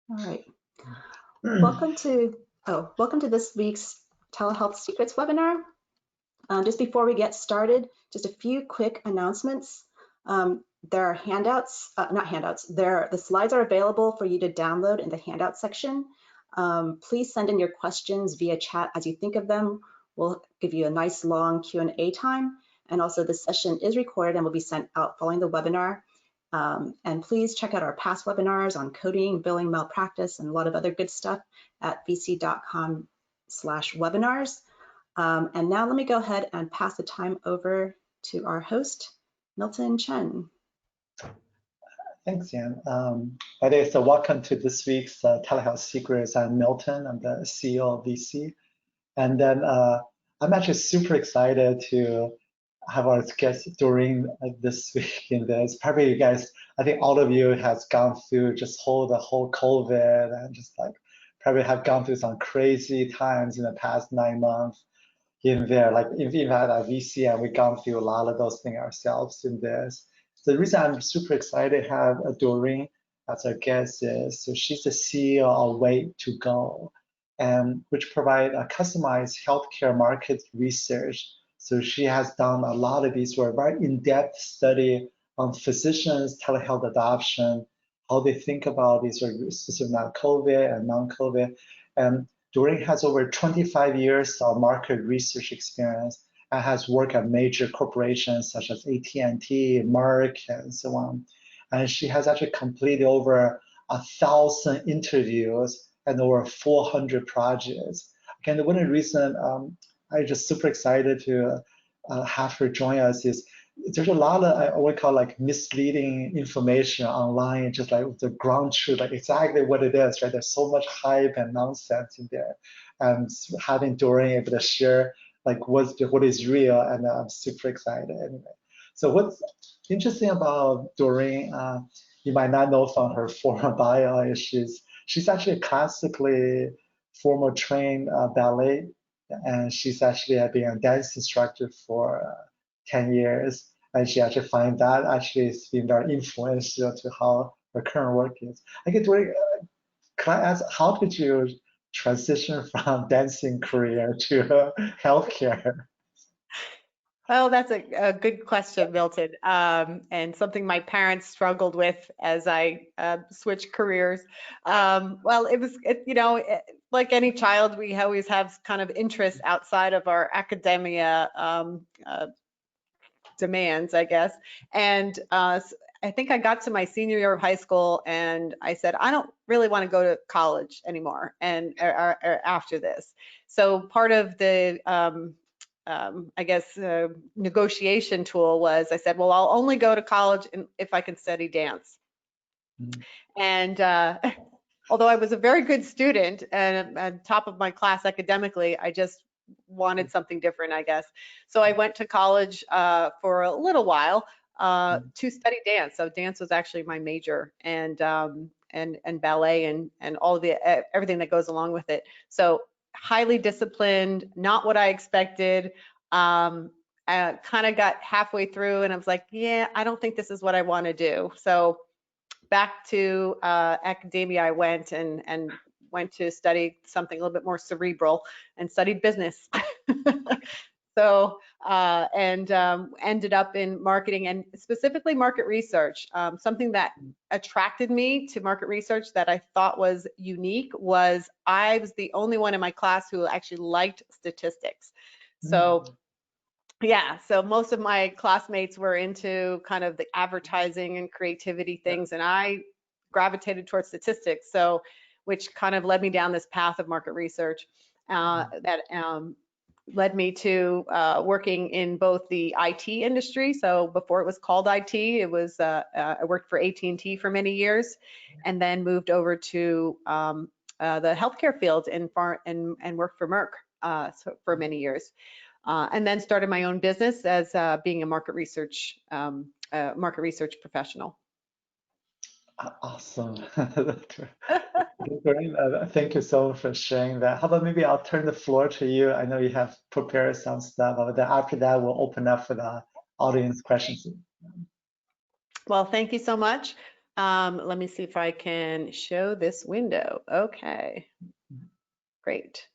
All right. Welcome to this week's Telehealth Secrets webinar. Just before we get started, just a few quick announcements. There are handouts, not handouts, the slides are available for you to download in the handout section. Please send in your questions via chat as you think of them. We'll give you a nice long Q&A time. And also the session is recorded and will be sent out following the webinar. And please check out our past webinars on coding, billing malpractice, and a lot of other good stuff at vsee.com/webinars. And now let me go ahead and pass the time over to our host, Milton Chen. Thanks, Jan. By the way, so welcome to this week's Telehealth Secrets. I'm Milton. I'm the CEO of VSee. And then I'm actually super excited to have our guest Doreen this week in this. Probably you guys, I think all of you has gone through just the whole COVID and just like probably have gone through some crazy times in the past 9 months in there. Like in fact at VSee, and we've gone through a lot of those things ourselves in this. So the reason I'm super excited to have Doreen as our guest is, so she's the CEO of Way to Go, which provide a customized healthcare market research. So she has done a lot of these very in-depth study on physicians' telehealth adoption, how they think about these specific COVID and non-COVID. And Doreen has over 25 years of market research experience and has worked at major corporations such as AT&T, Merck, and so on. And she has actually completed over 1,000 interviews and over 400 projects. Again, one of the reasons I'm just super excited to have her join us is there's a lot of I would call like misleading information online, just like the ground truth, like exactly what it is, right? There's so much hype and nonsense in there, and having Doreen able to share like what is real, and I'm super excited anyway. So what's interesting about Doreen, you might not know from her former bio, is she's actually a classically former trained ballet, and she's actually been a dance instructor for 10 years, and she actually finds that actually has been very influential to how her current work is. I get Doreen, can I ask, how did you transition from dancing career to healthcare? Well, that's a good question, Milton, and something my parents struggled with as I switched careers. Well, like any child, we always have kind of interests outside of our academia demands, I guess. And I think I got to my senior year of high school and I said, I don't really want to go to college anymore and or after this. So part of the I guess negotiation tool was I said, well, I'll only go to college if I can study dance. And although I was a very good student and at top of my class academically, I just wanted something different, I guess. So I went to college for a little while to study dance. So dance was actually my major, and ballet and all the everything that goes along with it. So highly disciplined, not what I expected. I kind of got halfway through and I was like, yeah, I don't think this is what I want to do. So back to academia I went and went to study something a little bit more cerebral and studied business. So ended up in marketing and specifically market research. Something that attracted me to market research that I thought was unique was I was the only one in my class who actually liked statistics. So yeah, so most of my classmates were into kind of the advertising and creativity things, and I gravitated towards statistics, so which kind of led me down this path of market research that led me to working in both the IT industry. So before it was called IT, it was I worked for AT&T for many years, and then moved over to the healthcare field and worked for Merck for many years, and then started my own business as being a market research professional. Awesome. Thank you so much for sharing that. How about maybe I'll turn the floor to you. I know you have prepared some stuff, but then after that, we'll open up for the audience questions. Well, thank you so much. Let me see if I can show this window. Okay, great.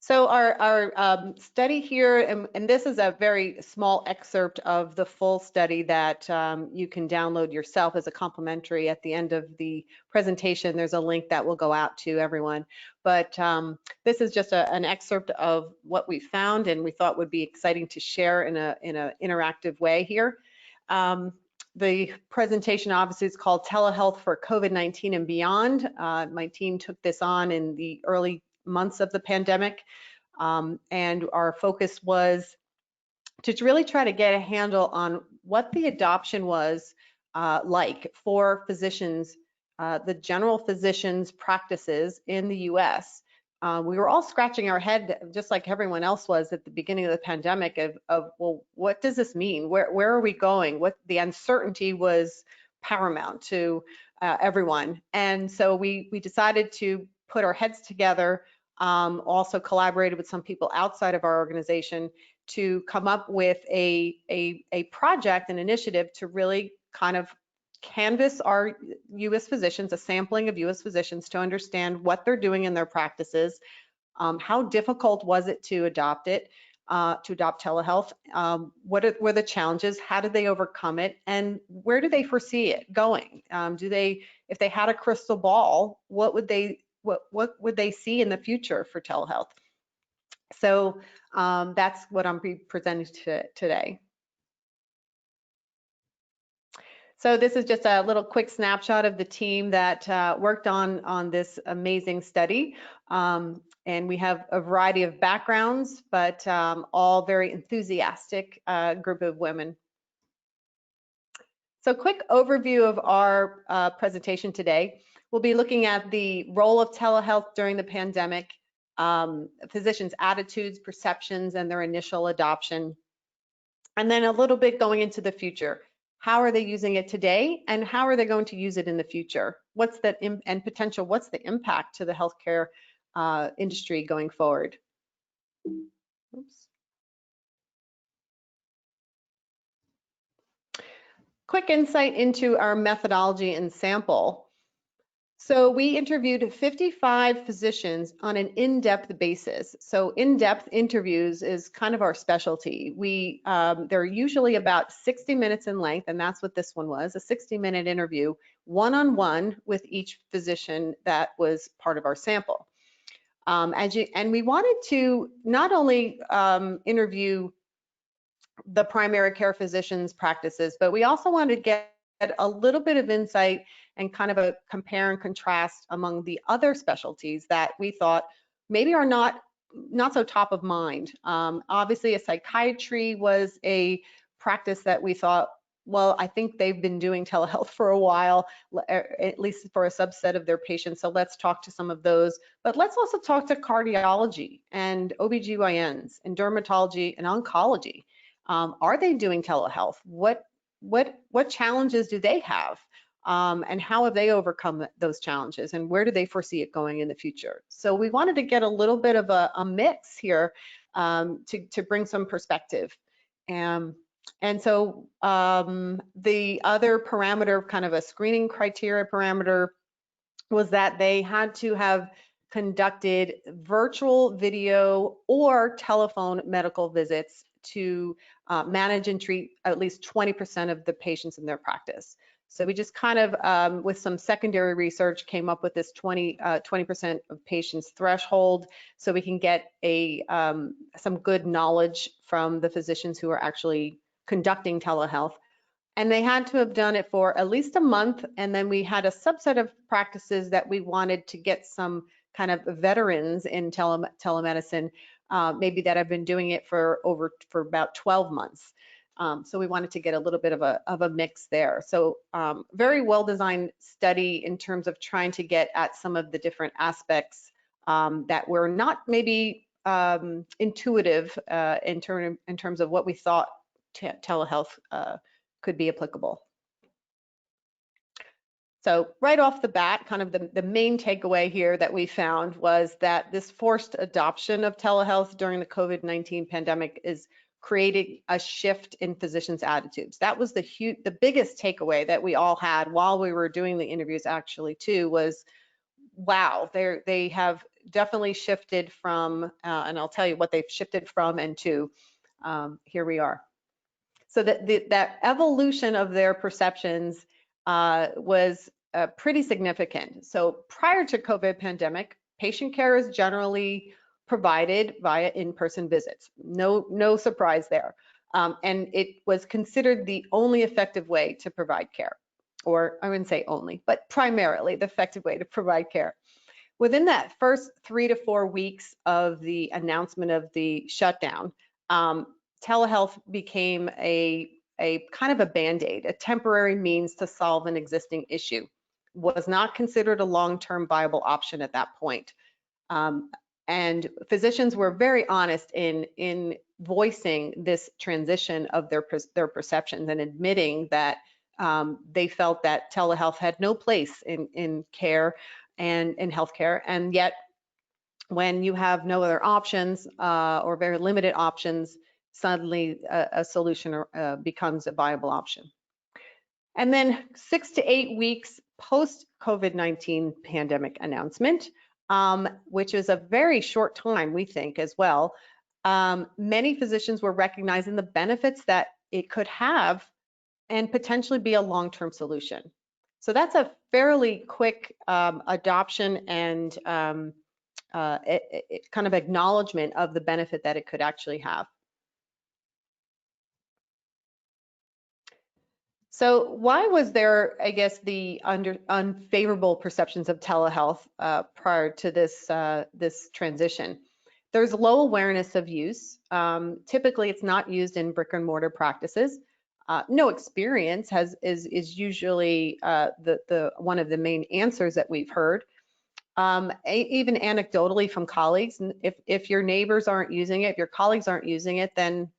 So our study here, and this is a very small excerpt of the full study that you can download yourself as a complimentary at the end of the presentation. There's a link that will go out to everyone. But this is just an excerpt of what we found and we thought would be exciting to share in an interactive way here. The presentation obviously is called Telehealth for COVID-19 and Beyond. My team took this on in the early months of the pandemic, and our focus was to really try to get a handle on what the adoption was like for physicians, the general physicians' practices in the US. We were all scratching our head, just like everyone else was at the beginning of the pandemic, of well, what does this mean? Where are we going? What the uncertainty was paramount to everyone. And so we decided to put our heads together, also collaborated with some people outside of our organization to come up with a project, an initiative to really kind of canvass our US physicians, a sampling of US physicians to understand what they're doing in their practices, how difficult was it to adopt it, to adopt telehealth, what were the challenges, how did they overcome it, and where do they foresee it going? If they had a crystal ball, what would they see in the future for telehealth? So that's what I'm presenting today. So this is just a little quick snapshot of the team that worked on this amazing study. And we have a variety of backgrounds, but all very enthusiastic group of women. So quick overview of our presentation today. We'll be looking at the role of telehealth during the pandemic, physicians' attitudes, perceptions, and their initial adoption. And then a little bit going into the future. How are they using it today, and how are they going to use it in the future? What's the impact to the healthcare industry going forward? Oops. Quick insight into our methodology and sample. So we interviewed 55 physicians on an in-depth basis. So in-depth interviews is kind of our specialty. They're usually about 60 minutes in length, and that's what this one was, a 60-minute interview, one-on-one with each physician that was part of our sample. And we wanted to not only interview the primary care physicians' practices, but we also wanted to get a little bit of insight and kind of a compare and contrast among the other specialties that we thought maybe are not so top of mind. Obviously, a psychiatry was a practice that we thought, well, I think they've been doing telehealth for a while, at least for a subset of their patients. So let's talk to some of those. But let's also talk to cardiology and OBGYNs and dermatology and oncology. Are they doing telehealth? What challenges do they have? And how have they overcome those challenges, and where do they foresee it going in the future? So we wanted to get a little bit of a mix here to bring some perspective. And so the other parameter, kind of a screening criteria parameter, was that they had to have conducted virtual video or telephone medical visits to manage and treat at least 20% of the patients in their practice. So we just kind of, with some secondary research, came up with this 20% of patients threshold, so we can get some good knowledge from the physicians who are actually conducting telehealth. And they had to have done it for at least a month, and then we had a subset of practices that we wanted to get some kind of veterans in telemedicine, maybe that have been doing it for about 12 months. So we wanted to get a little bit of a mix there. So very well-designed study in terms of trying to get at some of the different aspects that were not maybe intuitive in terms of what we thought telehealth could be applicable. So right off the bat, kind of the main takeaway here that we found was that this forced adoption of telehealth during the COVID-19 pandemic is creating a shift in physicians' attitudes. That was the biggest takeaway that we all had while we were doing the interviews actually too, was wow, they have definitely shifted from, and I'll tell you what they've shifted from and to. Here we are. So that evolution of their perceptions was pretty significant. So prior to COVID pandemic, patient care is generally provided via in-person visits. No surprise there. And it was considered the only effective way to provide care. Or I wouldn't say only, but primarily the effective way to provide care. Within that first 3 to 4 weeks of the announcement of the shutdown, telehealth became a kind of a Band-Aid, a temporary means to solve an existing issue. Was not considered a long-term viable option at that point. And physicians were very honest in voicing this transition of their perceptions and admitting that they felt that telehealth had no place in care and in healthcare. And yet, when you have no other options or very limited options, suddenly a solution becomes a viable option. And then 6 to 8 weeks post COVID-19 pandemic announcement, which is a very short time, we think as well, many physicians were recognizing the benefits that it could have and potentially be a long-term solution. So that's a fairly quick adoption and kind of acknowledgement of the benefit that it could actually have. So why was there, I guess, the unfavorable perceptions of telehealth prior to this transition? There's low awareness of use. Typically, it's not used in brick and mortar practices. No experience is usually one of the main answers that we've heard. Even anecdotally from colleagues, if your neighbors aren't using it, if your colleagues aren't using it, then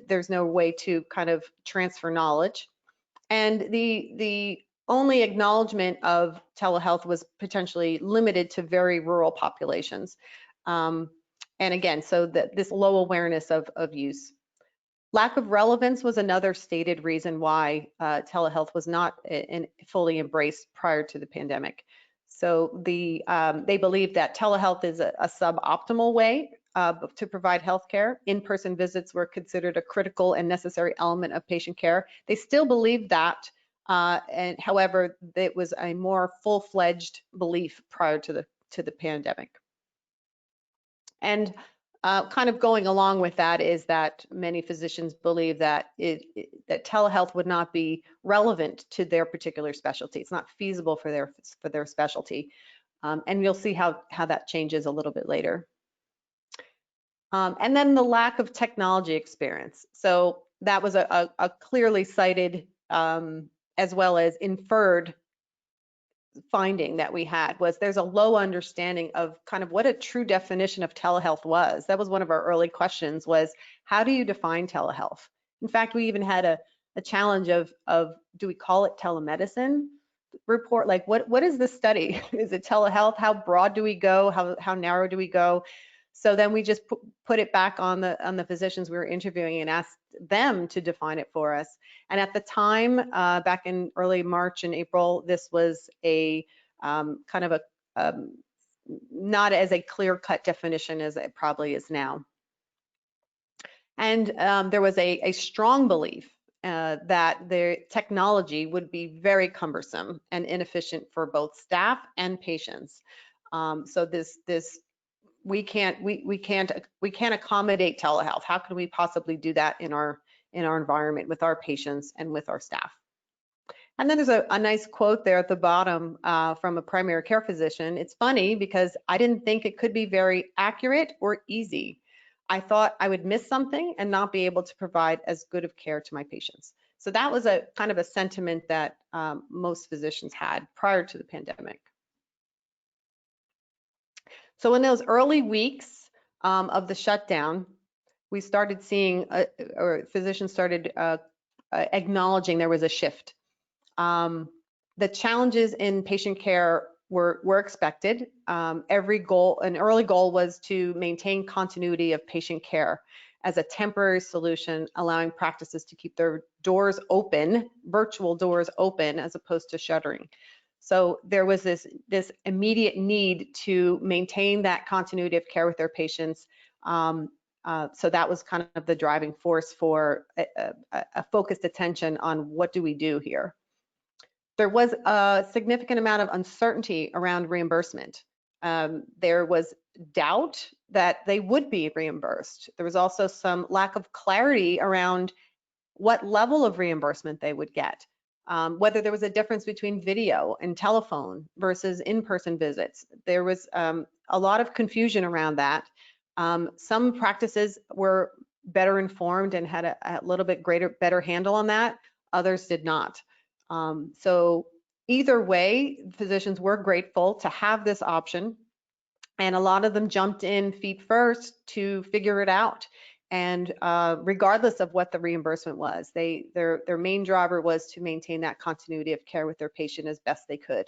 there's no way to kind of transfer knowledge. And the only acknowledgement of telehealth was potentially limited to very rural populations. And again, so this low awareness of use. Lack of relevance was another stated reason why telehealth was not fully embraced prior to the pandemic. So they believe that telehealth is a suboptimal way to provide healthcare. In-person visits were considered a critical and necessary element of patient care. They still believe that, and however, it was a more full-fledged belief prior to the pandemic. And kind of going along with that is that many physicians believe that that telehealth would not be relevant to their particular specialty. It's not feasible for their specialty, and you'll see how that changes a little bit later. And then the lack of technology experience. So that was a clearly cited as well as inferred finding that we had, was there's a low understanding of kind of what a true definition of telehealth was. That was one of our early questions, was how do you define telehealth? In fact, we even had a challenge of do we call it telemedicine report? Like what is this study? Is it telehealth? How broad do we go? How narrow do we go? So then we just put it back on the physicians we were interviewing and asked them to define it for us. And at the time, back in early March and April, this was a kind of a not as a clear-cut definition as it probably is now. And there was a strong belief that the technology would be very cumbersome and inefficient for both staff and patients. So we can't accommodate telehealth. How can we possibly do that in our environment with our patients and with our staff? And then there's a nice quote there at the bottom from a primary care physician. It's funny because I didn't think it could be very accurate or easy. I thought I would miss something and not be able to provide as good of care to my patients. So that was a kind of a sentiment that most physicians had prior to the pandemic. So in those early weeks of the shutdown, we started seeing, or physicians started acknowledging there was a shift. The challenges in patient care were expected. An early goal was to maintain continuity of patient care. as a temporary solution, allowing practices to keep their doors open, virtual doors open, as opposed to shuttering. So there was this immediate need to maintain that continuity of care with their patients. So that was kind of the driving force for a focused attention on what do we do here. There was a significant amount of uncertainty around reimbursement. There was doubt that they would be reimbursed. There was also some lack of clarity around what level of reimbursement they would get, whether there was a difference between video and telephone versus in-person visits. There was a lot of confusion around that. Some practices were better informed and had a little bit better handle on that. Others did not. So either way, physicians were grateful to have this option, and a lot of them jumped in feet first to figure it out. And regardless of what the reimbursement was, their main driver was to maintain that continuity of care with their patient as best they could.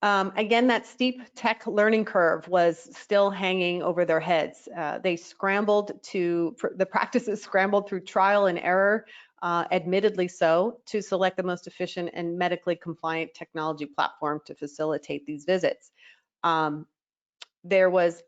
Again, that steep tech learning curve was still hanging over their heads. The practices scrambled through trial and error, admittedly so, to select the most efficient and medically compliant technology platform to facilitate these visits. There was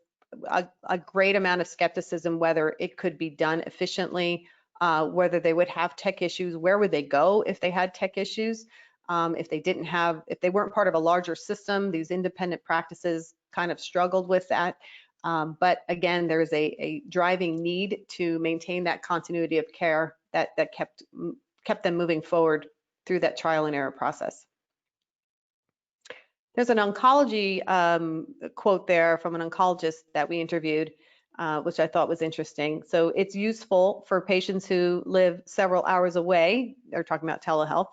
a great amount of skepticism whether it could be done efficiently, whether they would have tech issues, where would they go if they had tech issues. If they weren't part of a larger system, these independent practices kind of struggled with that. But again, there's a driving need to maintain that continuity of care that kept them moving forward through that trial and error process. There's an oncology quote there from an oncologist that we interviewed, which I thought was interesting. So it's useful for patients who live several hours away. They're talking about telehealth.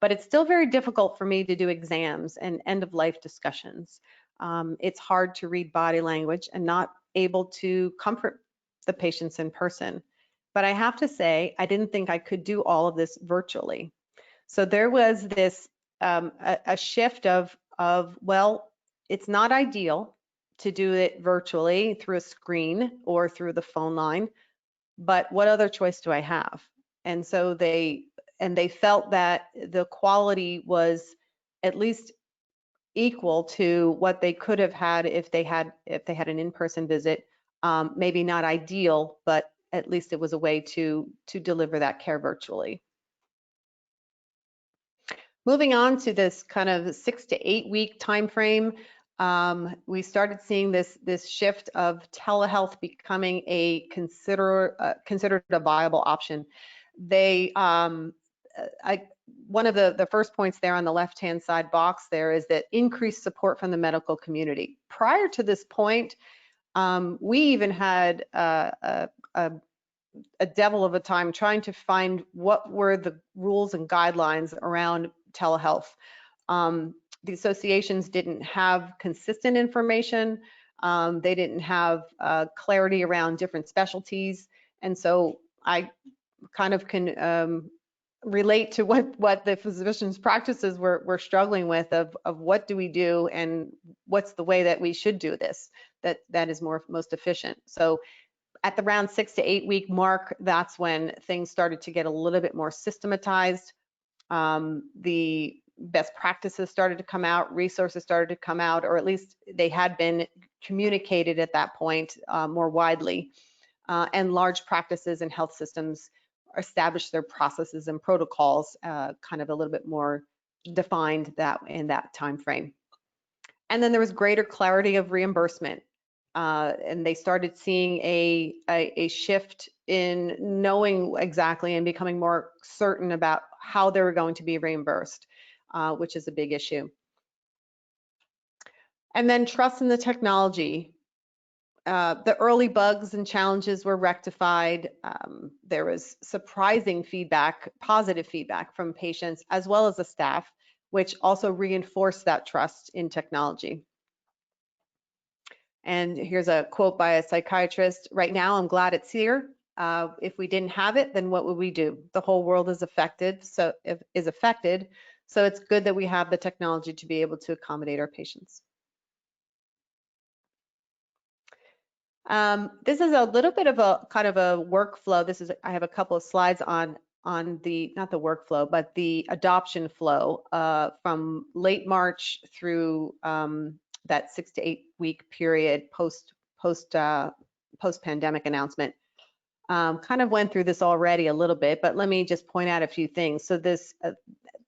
But it's still very difficult for me to do exams and end-of-life discussions. It's hard to read body language and not able to comfort the patients in person. But I have to say, I didn't think I could do all of this virtually. So there was this a shift of, well, it's not ideal to do it virtually through a screen or through the phone line, but what other choice do I have? And so they felt that the quality was at least equal to what they could have had if they had an in-person visit. Maybe not ideal, but at least it was a way to deliver that care virtually. Moving on to this kind of 6 to 8 week time frame, we started seeing this shift of telehealth becoming considered a viable option. One of the first points there on the left-hand side box there is that increased support from the medical community. Prior to this point, we even had a devil of a time trying to find what were the rules and guidelines around telehealth. The associations didn't have consistent information. They didn't have clarity around different specialties. And so I kind of can relate to what the physicians' practices were struggling with of what do we do and what's the way that we should do this that is most efficient. So at the around 6 to 8 week mark, that's when things started to get a little bit more systematized. The best practices started to come out, resources started to come out, or at least they had been communicated at that point more widely. And large practices and health systems established their processes and protocols kind of a little bit more defined in that time frame. And then there was greater clarity of reimbursement. And they started seeing a shift in knowing exactly and becoming more certain about how they were going to be reimbursed, which is a big issue. And then trust in the technology. The early bugs and challenges were rectified. There was surprising feedback, positive feedback from patients as well as the staff, which also reinforced that trust in technology. And here's a quote by a psychiatrist: "Right now, I'm glad it's here. If we didn't have it, then what would we do? The whole world is affected, so it's good that we have the technology to be able to accommodate our patients." This is a little bit of a kind of a workflow. I have a couple of slides on the, not the workflow, but the adoption flow from late March through that 6 to 8 week period post pandemic announcement. Kind of went through this already a little bit, but let me just point out a few things. So this,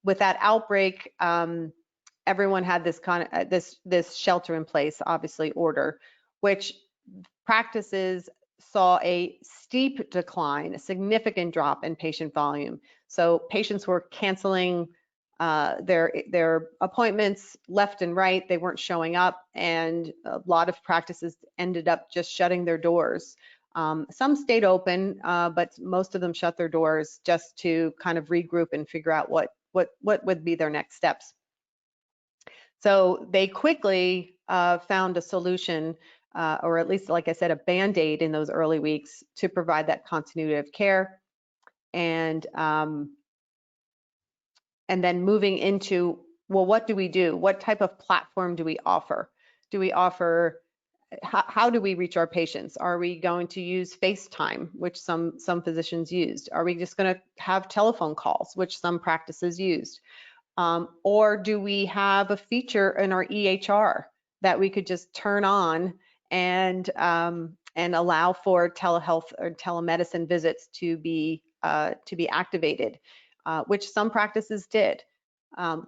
with that outbreak, everyone had this kind of this shelter in place, obviously, order, which practices saw a steep decline, a significant drop in patient volume. So patients were canceling their appointments left and right. They weren't showing up, and a lot of practices ended up just shutting their doors. Some stayed open, but most of them shut their doors just to kind of regroup and figure out what would be their next steps. So they quickly found a solution, or at least, like I said, a Band-Aid in those early weeks to provide that continuity of care. And then moving into, well, what do we do? What type of platform do we offer? How do we reach our patients? Are we going to use FaceTime, which some physicians used? Are we just going to have telephone calls, which some practices used? Or do we have a feature in our EHR that we could just turn on and allow for telehealth or telemedicine visits to be activated, which some practices did.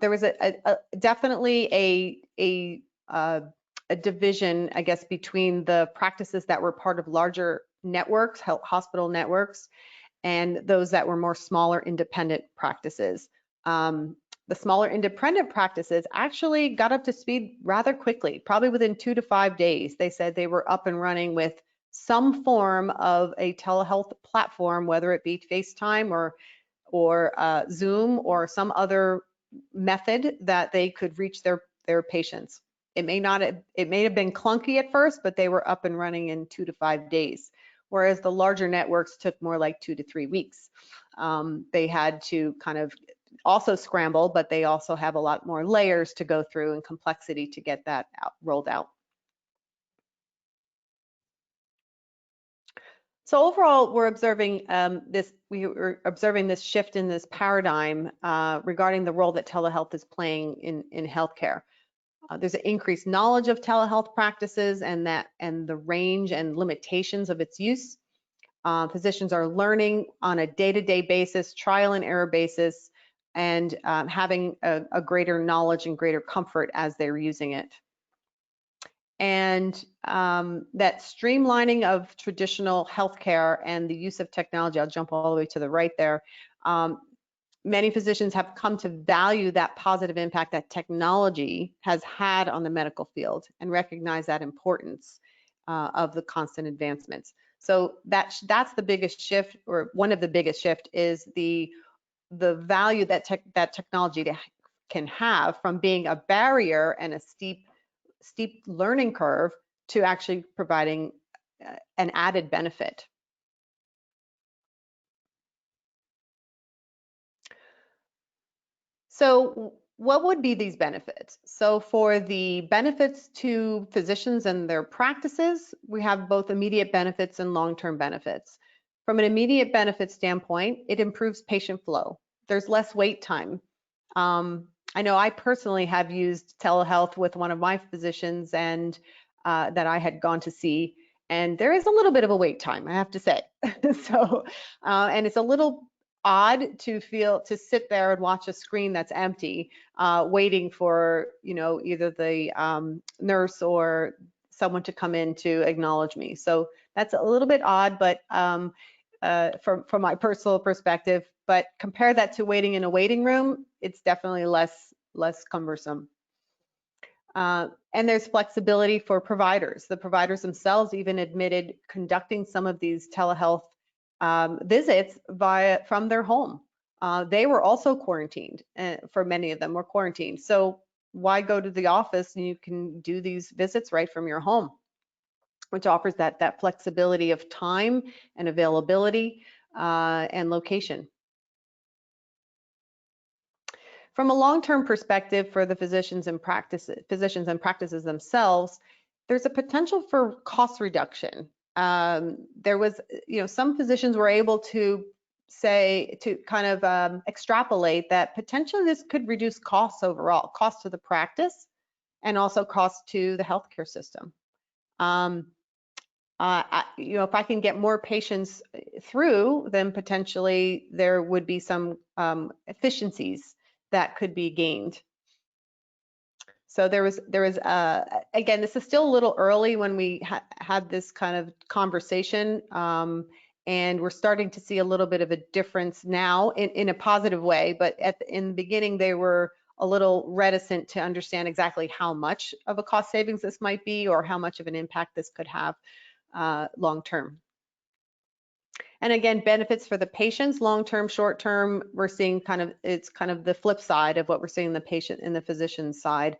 There was definitely a division, I guess, between the practices that were part of larger networks, hospital networks, and those that were more smaller independent practices. The smaller independent practices actually got up to speed rather quickly, probably within 2 to 5 days. They said they were up and running with some form of a telehealth platform, whether it be FaceTime or Zoom or some other method that they could reach their patients. It may have been clunky at first, but they were up and running in 2 to 5 days, whereas the larger networks took more like 2 to 3 weeks. They had to kind of also scramble, but they also have a lot more layers to go through and complexity to get that rolled out. So overall, we're observing this shift in this paradigm regarding the role that telehealth is playing in healthcare. There's an increased knowledge of telehealth practices and the range and limitations of its use. Physicians are learning on a day-to-day basis, trial and error basis, and having a greater knowledge and greater comfort as they're using it. And that streamlining of traditional healthcare and the use of technology, I'll jump all the way to the right there. Many physicians have come to value that positive impact that technology has had on the medical field and recognize that importance of the constant advancements. So that's the biggest shift, or one of the biggest shift, is the value that technology can have from being a barrier and a steep learning curve to actually providing an added benefit. So what would be these benefits? So for the benefits to physicians and their practices, we have both immediate benefits and long-term benefits. From an immediate benefit standpoint, it improves patient flow. There's less wait time. I know I personally have used telehealth with one of my physicians and that I had gone to see, and there is a little bit of a wait time, I have to say. So, and it's a little odd to sit there and watch a screen that's empty, waiting for, either the nurse or someone to come in to acknowledge me. So that's a little bit odd, but from my personal perspective, but compare that to waiting in a waiting room, it's definitely less cumbersome. And there's flexibility for providers. The providers themselves even admitted conducting some of these telehealth visits from their home. They were also quarantined, for many of them were quarantined. So why go to the office, and you can do these visits right from your home, which offers that flexibility of time and availability and location. From a long-term perspective for the physicians and practices themselves, there's a potential for cost reduction there was, some physicians were able to kind of extrapolate that potentially this could reduce costs overall, cost to the practice and also cost to the healthcare system. If I can get more patients through, then potentially there would be some efficiencies that could be gained. So there was again, this is still a little early when we had this kind of conversation, and we're starting to see a little bit of a difference now in a positive way, but in the beginning they were a little reticent to understand exactly how much of a cost savings this might be or how much of an impact this could have long term. And again, benefits for the patients, long term, short term, we're seeing it's kind of the flip side of what we're seeing in the patient and the physician's side.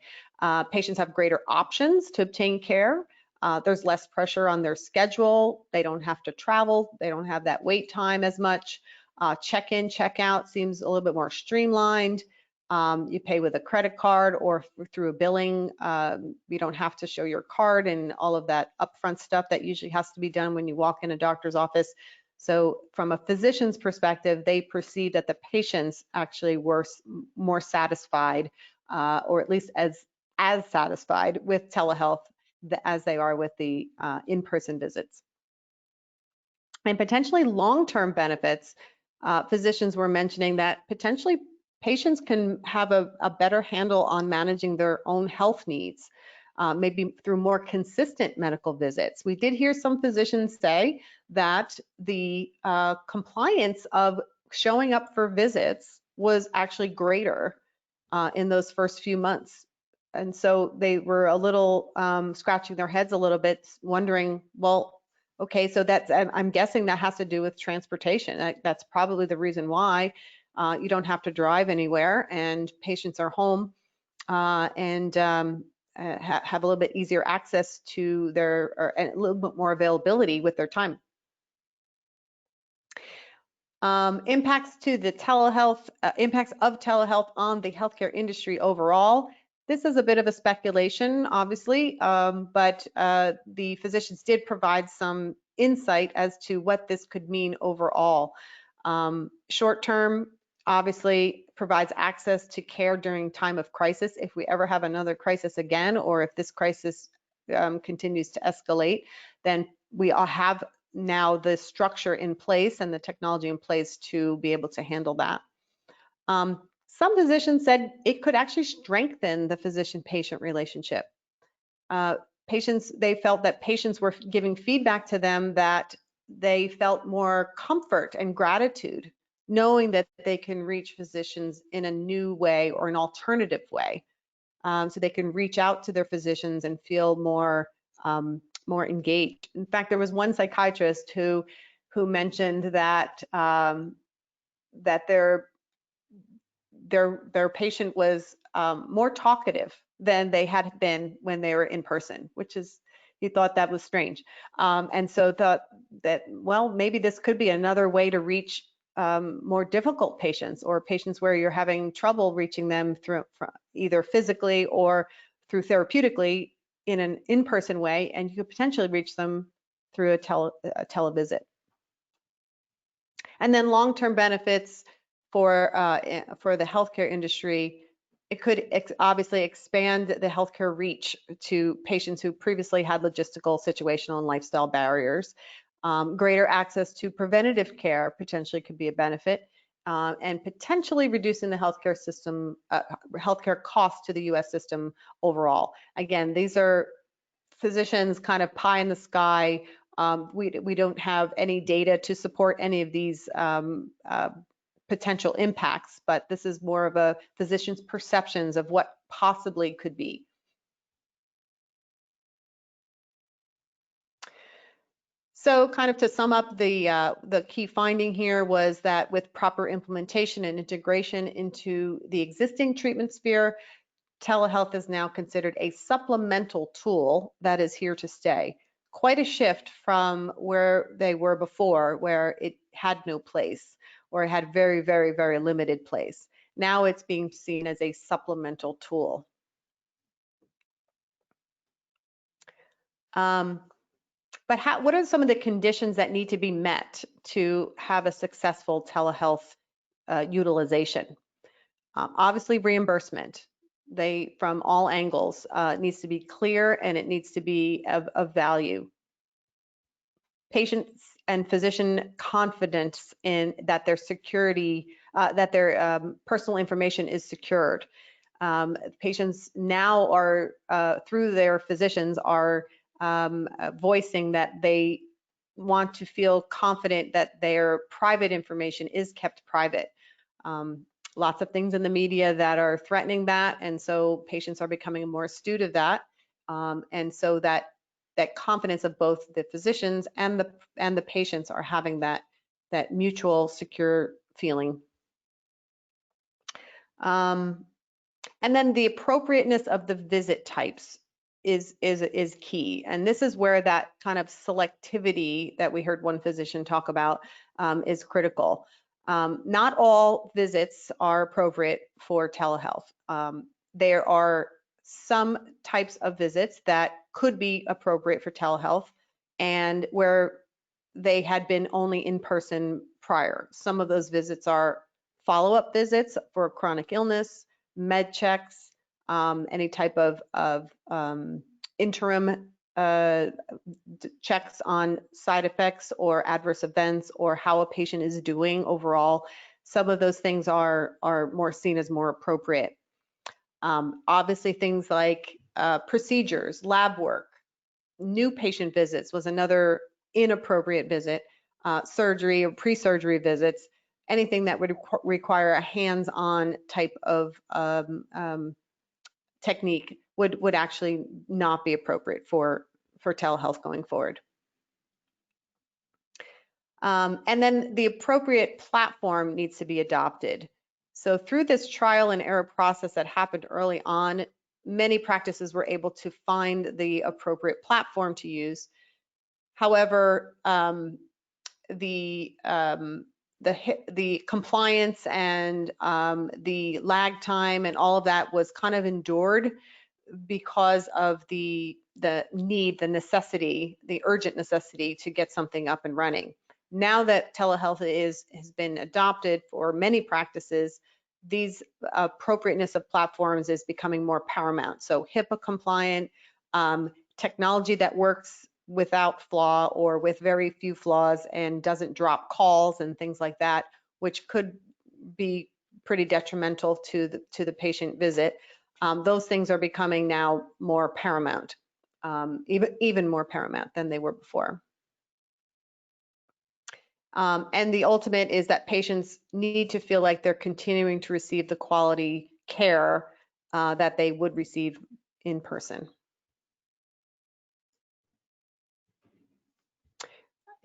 Patients have greater options to obtain care. There's less pressure on their schedule. They don't have to travel. They don't have that wait time as much. Check-in, check-out seems a little bit more streamlined. You pay with a credit card or through a billing. You don't have to show your card and all of that upfront stuff that usually has to be done when you walk in a doctor's office. So from a physician's perspective, they perceive that the patients actually were more satisfied, or at least as satisfied with telehealth as they are with the in-person visits. And potentially long-term benefits, physicians were mentioning that potentially patients can have a better handle on managing their own health needs, maybe through more consistent medical visits. We did hear some physicians say that the compliance of showing up for visits was actually greater in those first few months. And so they were a little scratching their heads a little bit, wondering, well, okay, so I'm guessing that has to do with transportation. That's probably the reason why you don't have to drive anywhere and patients are home and have a little bit easier access to and a little bit more availability with their time. Impacts to the telehealth, impacts of telehealth on the healthcare industry overall. This is a bit of a speculation, obviously, but the physicians did provide some insight as to what this could mean overall. Short term, obviously, provides access to care during time of crisis. If we ever have another crisis again, or if this crisis continues to escalate, then we all have now the structure in place and the technology in place to be able to handle that. Some physicians said it could actually strengthen the physician-patient relationship. They felt that patients were giving feedback to them that they felt more comfort and gratitude knowing that they can reach physicians in a new way or an alternative way. So they can reach out to their physicians and feel more engaged. In fact, there was one psychiatrist who mentioned that that their patient was more talkative than they had been when they were in person, which is, he thought that was strange. And so thought that, well, maybe this could be another way to reach more difficult patients or patients where you're having trouble reaching them through either physically or through therapeutically in an in-person way, and you could potentially reach them through a televisit. And then long-term benefits for the healthcare industry. It could obviously expand the healthcare reach to patients who previously had logistical, situational, and lifestyle barriers. Greater access to preventative care potentially could be a benefit, and potentially reducing the healthcare system, healthcare costs to the U.S. system overall. Again, these are physicians kind of pie in the sky. We don't have any data to support any of these potential impacts, but this is more of a physician's perceptions of what possibly could be. So kind of to sum up, the key finding here was that with proper implementation and integration into the existing treatment sphere, telehealth is now considered a supplemental tool that is here to stay. Quite a shift from where they were before, where it had no place, or it had very, very, very limited place. Now it's being seen as a supplemental tool. But But what are some of the conditions that need to be met to have a successful telehealth utilization? Obviously, reimbursement. From all angles, needs to be clear and it needs to be of value. Patients and physician confidence in that their security, that their personal information is secured. Patients now are, through their physicians, are voicing that they want to feel confident that their private information is kept private. Lots of things in the media that are threatening that, and so patients are becoming more astute of that, and so that confidence of both the physicians and the patients are having that mutual secure feeling. And then the appropriateness of the visit types is key, and this is where that kind of selectivity that we heard one physician talk about is critical. Not all visits are appropriate for telehealth. There are some types of visits that could be appropriate for telehealth and where they had been only in person prior. Some of those visits are follow-up visits for chronic illness, med checks, any type of interim checks on side effects or adverse events or how a patient is doing overall. Some of those things are more seen as more appropriate. Obviously, things like procedures, lab work, new patient visits was another inappropriate visit, surgery or pre-surgery visits, anything that would require a hands-on type of technique would actually not be appropriate for telehealth going forward. And then the appropriate platform needs to be adopted. So through this trial and error process that happened early on, many practices were able to find the appropriate platform to use. However, the compliance and the lag time and all of that was kind of endured because of the need, the necessity, the urgent necessity to get something up and running. Now that telehealth has been adopted for many practices, these appropriateness of platforms is becoming more paramount. So HIPAA compliant, technology that works without flaw or with very few flaws and doesn't drop calls and things like that, which could be pretty detrimental to the patient visit. Those things are becoming now more paramount, even more paramount than they were before. And the ultimate is that patients need to feel like they're continuing to receive the quality care that they would receive in person.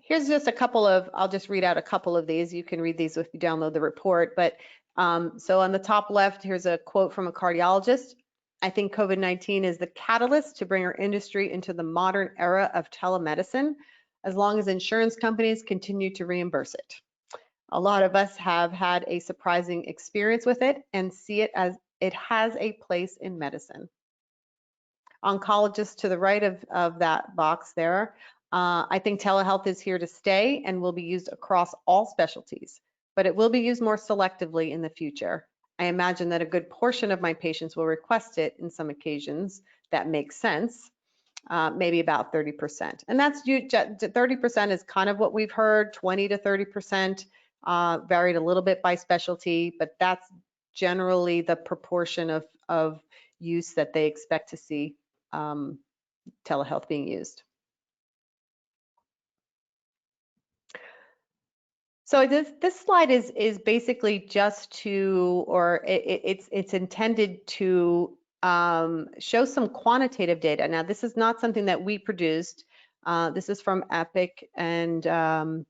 Here's just a couple of, I'll just read out a couple of these. You can read these if you download the report. But so on the top left, here's a quote from a cardiologist. I think COVID-19 is the catalyst to bring our industry into the modern era of telemedicine, as long as insurance companies continue to reimburse it. A lot of us have had a surprising experience with it and see it as it has a place in medicine. Oncologist to the right of that box there. I think telehealth is here to stay and will be used across all specialties, but it will be used more selectively in the future. I imagine that a good portion of my patients will request it in some occasions. That makes sense, maybe about 30%. And that's 30% is kind of what we've heard, 20 to 30%, varied a little bit by specialty, but that's generally the proportion of use that they expect to see telehealth being used. So this slide is basically just to, or it's intended to show some quantitative data. Now, this is not something that we produced. This is from Epic and the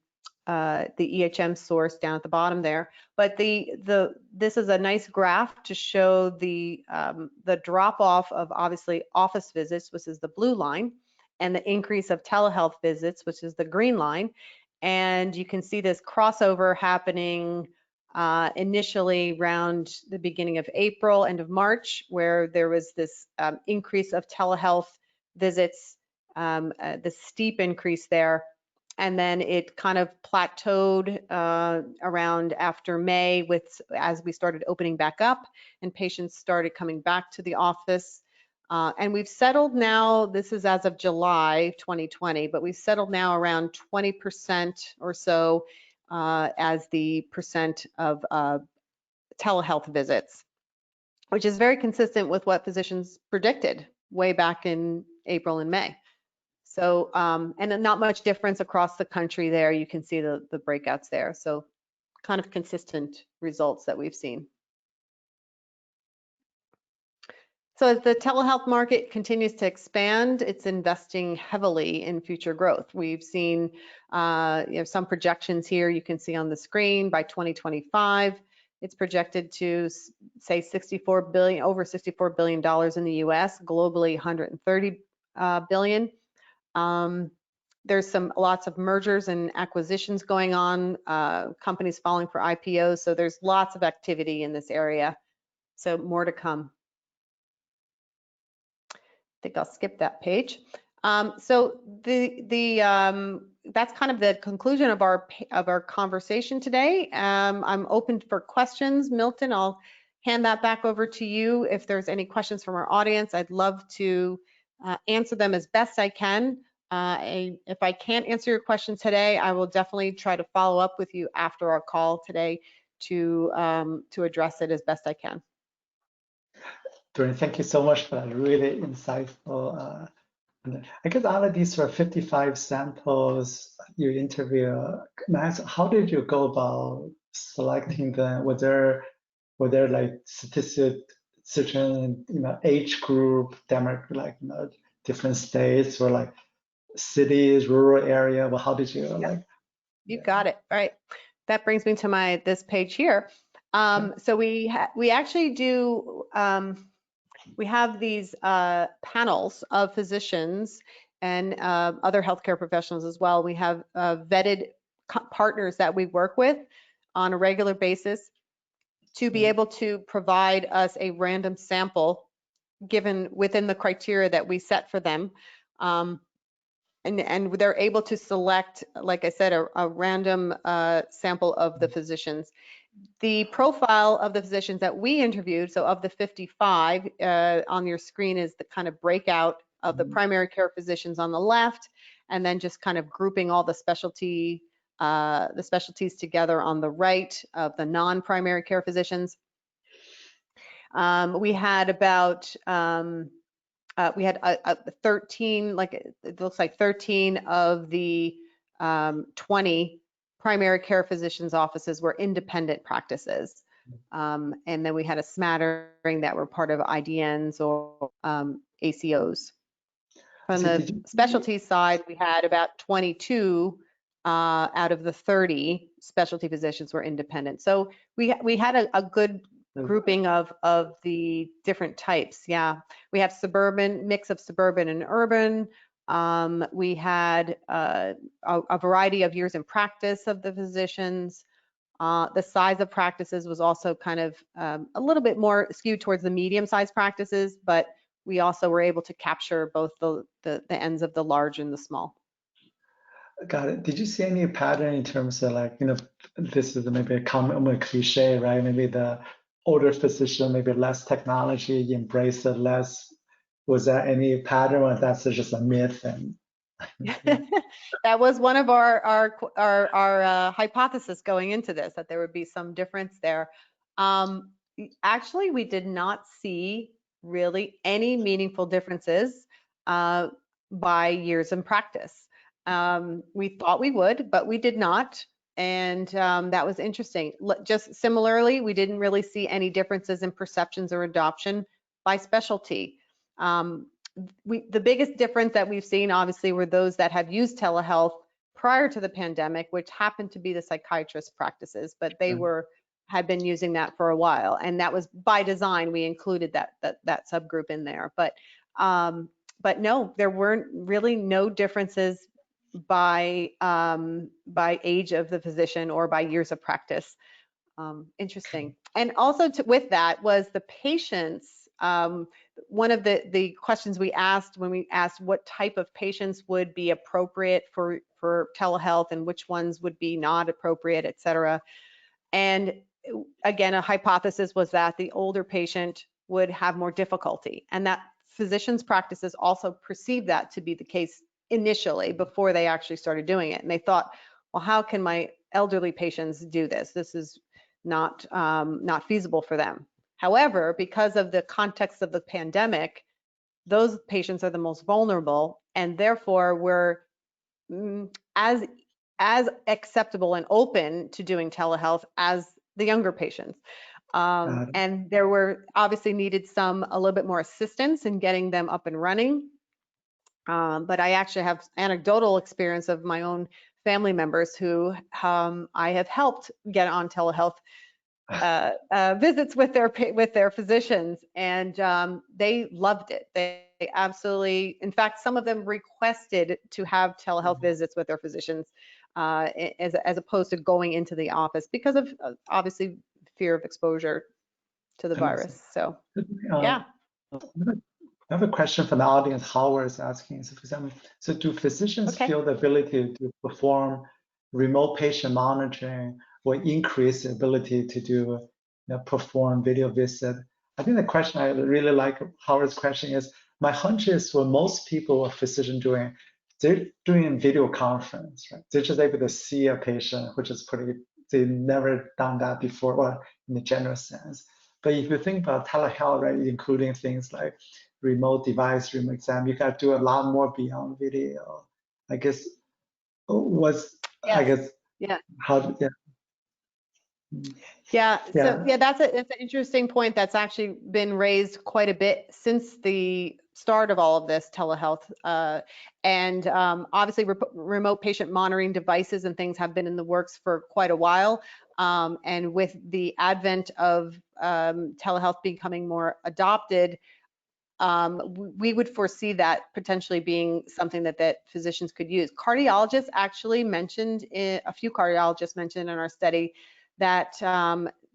EHM source down at the bottom there. But this is a nice graph to show the drop off of obviously office visits, which is the blue line, and the increase of telehealth visits, which is the green line. And you can see this crossover happening initially around the beginning of April, end of March, where there was this increase of telehealth visits the steep increase there. And then it kind of plateaued around after May as we started opening back up and patients started coming back to the office. And we've settled now, this is as of July 2020, but we've settled now around 20% or so as the percent of telehealth visits, which is very consistent with what physicians predicted way back in April and May. So, and not much difference across the country there. You can see the breakouts there. So kind of consistent results that we've seen. So as the telehealth market continues to expand, it's investing heavily in future growth. We've seen some projections here you can see on the screen. By 2025, it's projected to say over $64 billion in the US, globally $130 billion. There's lots of mergers and acquisitions going on, companies falling for IPOs, so there's lots of activity in this area. So more to come. I think I'll skip that page. So that's kind of the conclusion of our conversation today. I'm open for questions. Milton, I'll hand that back over to you. If there's any questions from our audience, I'd love to answer them as best I can. If I can't answer your question today, I will definitely try to follow up with you after our call today to address it as best I can. Doreen, thank you so much for that really insightful. I guess out of these 55 samples you interview, how did you go about selecting them? Were there like certain age group, demographic, like different states or like cities, rural area? Well, how did you like? You got it. All right. That brings me to this page here. So we actually do. We have these panels of physicians and other healthcare professionals as well. We have vetted partners that we work with on a regular basis to be able to provide us a random sample given within the criteria that we set for them. And they're able to select, like I said, a random sample of the physicians. The profile of the physicians that we interviewed, so of the 55 on your screen is the kind of breakout of the primary care physicians on the left, and then just kind of grouping all the specialties together on the right of the non-primary care physicians. We had about 13, like it looks like 13 of the 20 primary care physicians' offices were independent practices. And then we had a smattering that were part of IDNs or ACOs. From the specialty side, we had about 22 out of the 30 specialty physicians were independent. So we had a good grouping of the different types. Yeah, we have mix of suburban and urban. We had a variety of years in practice of the physicians. The size of practices was also kind of a little bit more skewed towards the medium-sized practices, but we also were able to capture both the ends of the large and the small. Got it. Did you see any pattern in terms of like, this is maybe a common cliche, right? Maybe the older physician, maybe less technology, embrace it less. Was there any pattern, or that's just a myth? And that was one of our hypothesis going into this, that there would be some difference there. Actually, we did not see really any meaningful differences by years in practice. We thought we would, but we did not. And that was interesting. Just similarly, we didn't really see any differences in perceptions or adoption by specialty. The biggest difference that we've seen, obviously, were those that have used telehealth prior to the pandemic, which happened to be the psychiatrist practices, but they had been using that for a while. And that was by design, we included that subgroup in there. But no, there weren't really no differences by age of the physician or by years of practice. Interesting. And also with that was the patients. one of the questions we asked when we asked what type of patients would be appropriate for telehealth and which ones would be not appropriate, et cetera. And again, a hypothesis was that the older patient would have more difficulty, and that physicians' practices also perceived that to be the case initially before they actually started doing it. And they thought, well, how can my elderly patients do this? This is not feasible for them. However, because of the context of the pandemic, those patients are the most vulnerable, and therefore were as acceptable and open to doing telehealth as the younger patients. And there were obviously needed a little bit more assistance in getting them up and running. But I actually have anecdotal experience of my own family members who I have helped get on telehealth visits with their physicians, and they loved it. They absolutely, in fact, some of them requested to have telehealth visits with their physicians as opposed to going into the office because of obviously fear of exposure to the virus. So yeah. I have a question from the audience. Howard is asking, so for example, so do physicians feel the ability to perform remote patient monitoring will increase the ability to do perform video visit? I think the question I really like Howard's question is, my hunch is for most people, a physician doing, they're doing video conference, right? They're just able to see a patient, which is pretty, they've never done that before, or in the general sense. But if you think about telehealth, right, including things like remote device, remote exam, you got to do a lot more beyond video. I guess That's an interesting point that's actually been raised quite a bit since the start of all of this telehealth. And obviously remote patient monitoring devices and things have been in the works for quite a while. And with the advent of telehealth becoming more adopted, we would foresee that potentially being something that physicians could use. Cardiologists actually mentioned, a few cardiologists mentioned in our study that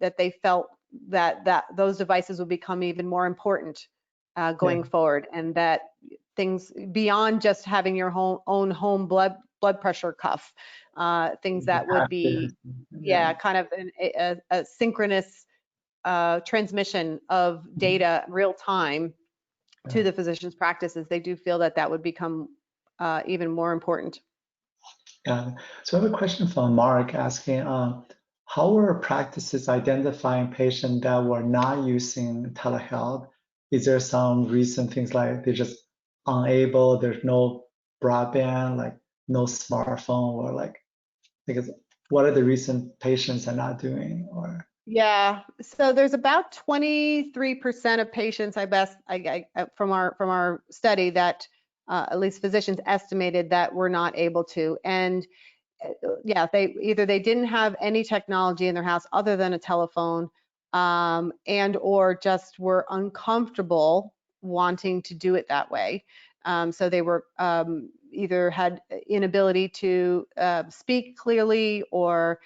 that they felt that those devices would become even more important going forward, and that things beyond just having your own home blood pressure cuff, things that would be kind of a synchronous transmission of data real time to the physician's practices. They do feel that would become even more important. So I have a question from Mark asking, how were practices identifying patients that were not using telehealth? Is there some recent things like they're just unable, there's no broadband, like no smartphone, or like, because what are the recent patients are not doing? Or yeah, so there's about 23% of patients, from our study, that at least physicians estimated that were not able to. And they didn't have any technology in their house other than a telephone, and or just were uncomfortable wanting to do it that way. So they were either had inability to speak clearly, or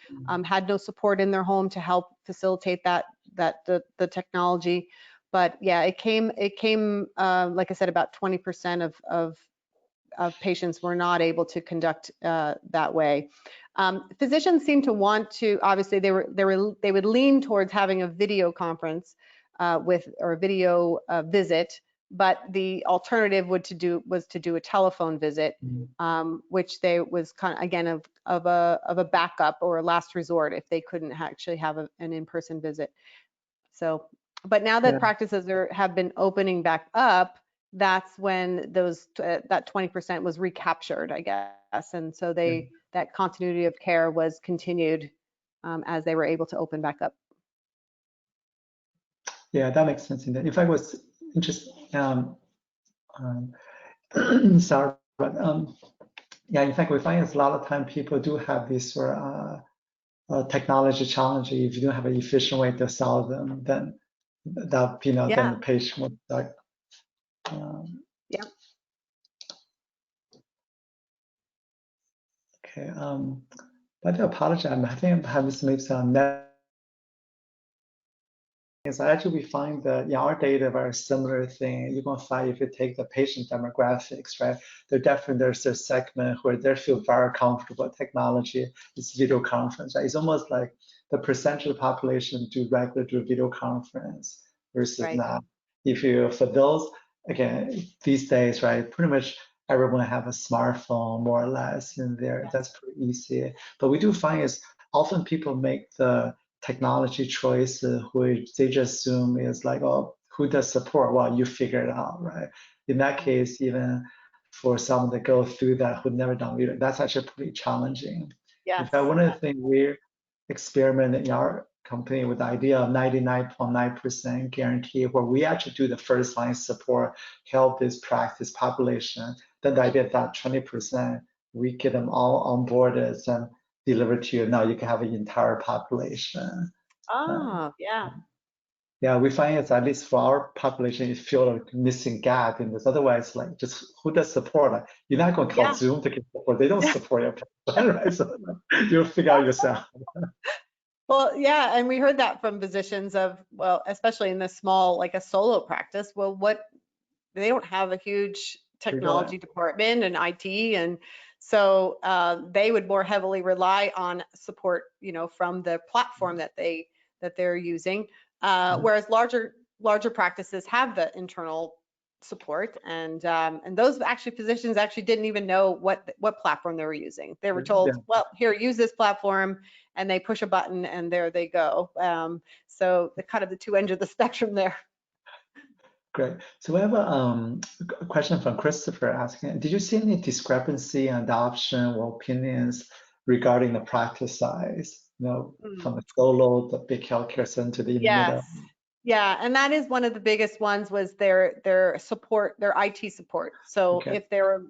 had no support in their home to help facilitate the technology. But yeah, it came like I said, about 20% of patients were not able to conduct that way. Physicians seem to want to, obviously they would lean towards having a video conference or a video visit, but the alternative was to do a telephone visit, which was kind of, again, of a backup or a last resort if they couldn't actually have an in-person visit. So, but now that practices have been opening back up, that's when that 20% was recaptured, I guess, and so that continuity of care was continued as they were able to open back up. Yeah, that makes sense. In fact, was interesting. Sorry, but yeah, in fact, we find a lot of time people do have this sort of technology challenge. If you don't have an efficient way to solve them, then then the patient would start. Okay. But I apologize. I think I have maybe some is actually we find that in our data very similar thing. You're gonna find if you take the patient demographics, right? There's a segment where they feel very comfortable with technology. It's video conference, right? It's almost like the percentage of the population do video conference versus Right. not. If you for those again these days, right? Pretty much everyone have a smartphone more or less in there. Yes. That's pretty easy. But we do find is often people make the technology choice, which they just assume is like, oh, who does support? Well, you figure it out, right? In that case, even for someone to go through that who never done video, that's actually pretty challenging. In Yes. fact, one of the things we're experimenting in our company with the idea of 99.9% guarantee, where we actually do the first line support, help this practice population. Then the idea that 20%, we get them all onboarded and delivered to you. Now you can have an entire population. Oh, yeah. Yeah, we find it's at least for our population, you feel a missing gap in this. Otherwise, like just who does support? Like, you're not going to call Yeah. Zoom to get support. They don't support your plan, right? So you'll figure out yourself. Well, yeah, and we heard that from physicians of, well, especially in the small, like a solo practice, well, they don't have a huge technology department and IT, and so they would more heavily rely on support, from the platform that they're using, whereas larger practices have the internal support, and those physicians actually didn't even know what platform they were using. They were told, well, here, use this platform, and they push a button and there they go. So the kind of the two ends of the spectrum there. Great. So we have a question from Christopher asking, did you see any discrepancy in adoption or opinions regarding the practice size? From the solo, the big healthcare center, the in the middle. Yes. Yeah, and that is one of the biggest ones was their support, their IT support. So if they're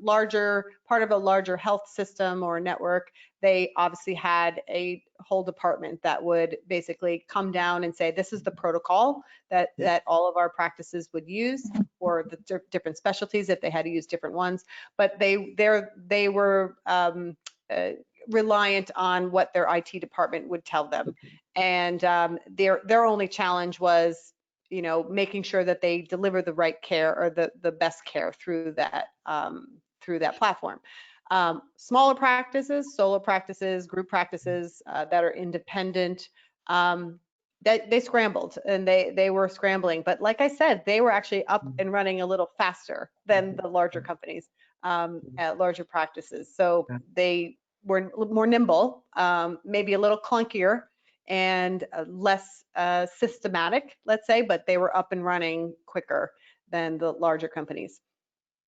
part of a larger health system or network, they obviously had a whole department that would basically come down and say, this is the protocol that all of our practices would use for the different specialties if they had to use different ones. But they were reliant on what their IT department would tell them. And their only challenge was, making sure that they deliver the right care or the best care through that platform. Smaller practices, solo practices, group practices that are independent, they scrambled and they were scrambling. But like I said, they were actually up and running a little faster than the larger companies at larger practices. So they were more nimble, maybe a little clunkier and less systematic, let's say, but they were up and running quicker than the larger companies.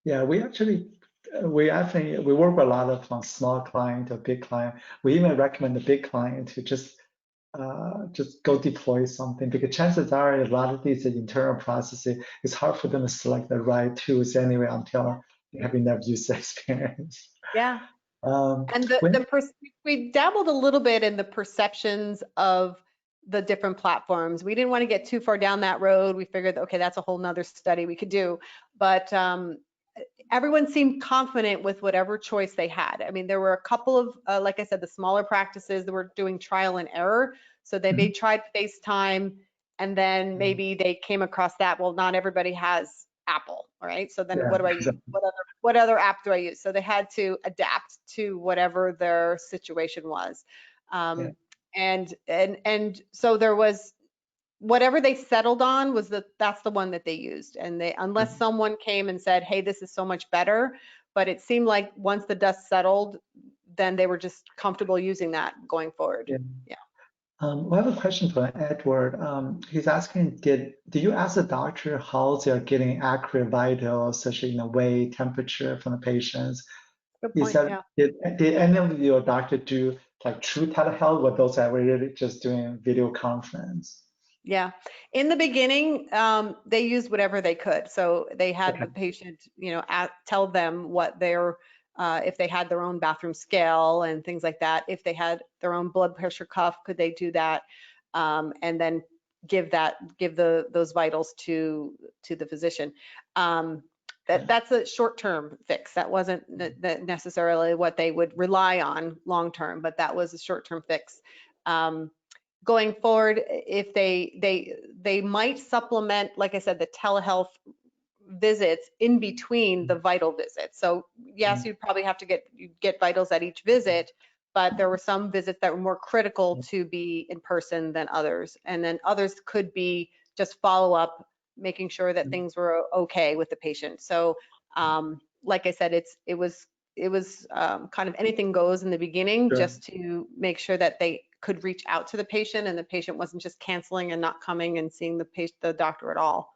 Yeah, we work with a lot of from small client to big client. We even recommend the big client to just go deploy something, because chances are a lot of these internal processes, it's hard for them to select the right tools anyway until they have never used the experience. Yeah. And we dabbled a little bit in the perceptions of the different platforms. We didn't want to get too far down that road. We figured, okay, that's a whole nother study we could do. But everyone seemed confident with whatever choice they had. I mean, there were a couple of, like I said, the smaller practices that were doing trial and error. So they tried FaceTime, and then maybe they came across that, well, not everybody has Apple, all right? So then what do I use? What other app do I use? So they had to adapt to whatever their situation was. And so there was, whatever they settled on was that's the one that they used. And unless someone came and said, hey, this is so much better, but it seemed like once the dust settled, then they were just comfortable using that going forward. Yeah. We have a question from Edward. He's asking, did you ask the doctor how they're getting accurate vitals, such as weight, temperature from the patients? Good point, Did any of your doctor do like true telehealth, or those that were really just doing video conference? Yeah, in the beginning, they used whatever they could. So they had the patient, tell them what if they had their own bathroom scale and things like that. If they had their own blood pressure cuff, could they do that? And then give those vitals to the physician. That's a short-term fix. That wasn't necessarily what they would rely on long-term, but that was a short-term fix. going forward, if they might supplement, like I said, the telehealth visits in between the vital visits. So yes, you'd probably have to get vitals at each visit, but there were some visits that were more critical to be in person than others. And then others could be just follow up, making sure that things were okay with the patient. So like I said, it was kind of anything goes in the beginning, Sure. just to make sure that they could reach out to the patient and the patient wasn't just canceling and not coming and seeing the doctor at all.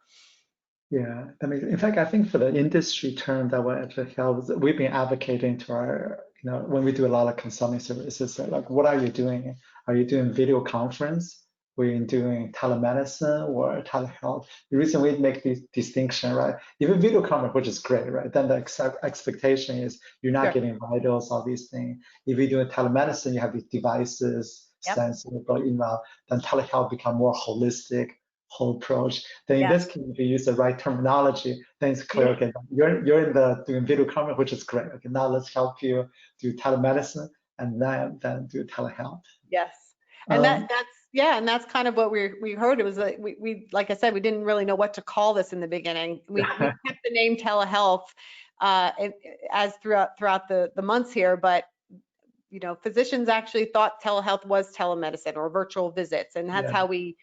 Yeah, I mean, in fact, I think for the industry term that will actually help, we've been advocating to our, when we do a lot of consulting services, like, what are you doing? Are you doing video conference? Are you doing telemedicine or telehealth? The reason we make this distinction, right? Even video conference, which is great, right? Then the expectation is you're not Sure. getting vitals, all these things. If you're doing telemedicine, you have these devices, Yep. sensors, email, then telehealth become more holistic whole approach. Then in Yes. this case, if you use the right terminology, then it's clear, okay, you're in the doing video conference, which is great. Okay, now let's help you do telemedicine and then do telehealth. Yes. And that's kind of what we heard. It was like we like I said, we didn't really know what to call this in the beginning. We kept the name telehealth as throughout the months here, but physicians actually thought telehealth was telemedicine or virtual visits, and that's how we